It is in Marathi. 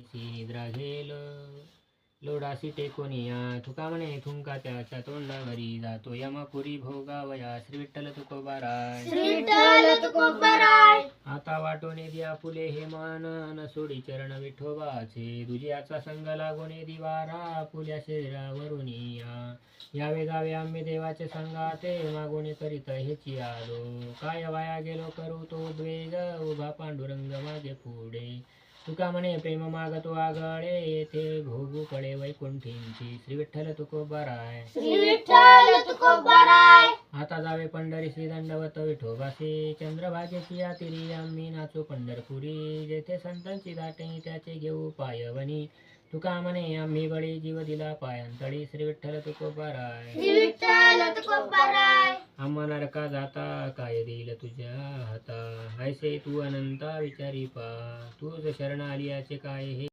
निशी निद्रा घेल लोडासी टेकोनिया तुका म्हणे थुंका त्याच्या तोंडावरी जातो यमपुरी भोगावया श्री विठ्ठल तुकोबाराय आता वाटोने दिया फुले हे मन सोडी चरण विठोबाचे दुजियाचा संग लागोने दिवारा फुल्या शरीरावरून यावे जावे आम्ही देवाचे संगाते मागोने करीत हेची आलो काय वाया गेलो करू तो द्वेग उभा पांडुरंग मागे पुढे तुका म्हणे प्रेम मागतो आगळे येथे भोगू पडे वैकुंठींची श्री विठ्ठल तुकोबाराय आता जावे पंढरी श्री दंडवत विठोबासी चंद्रभागेची यातिरी आम्ही नाचू पंढरपुरी जेथे संतांची दाटे त्याचे घेऊ पायवनी तुका म्हणे आम्ही बळी जीव दिला पायांतळी श्री विठ्ठल तुकोबाराय आम्हा नरका जाता काय देईल तुझ्या हाता ऐसे तू अनंता विचारी पा तूच शरण आलियाचे काय हे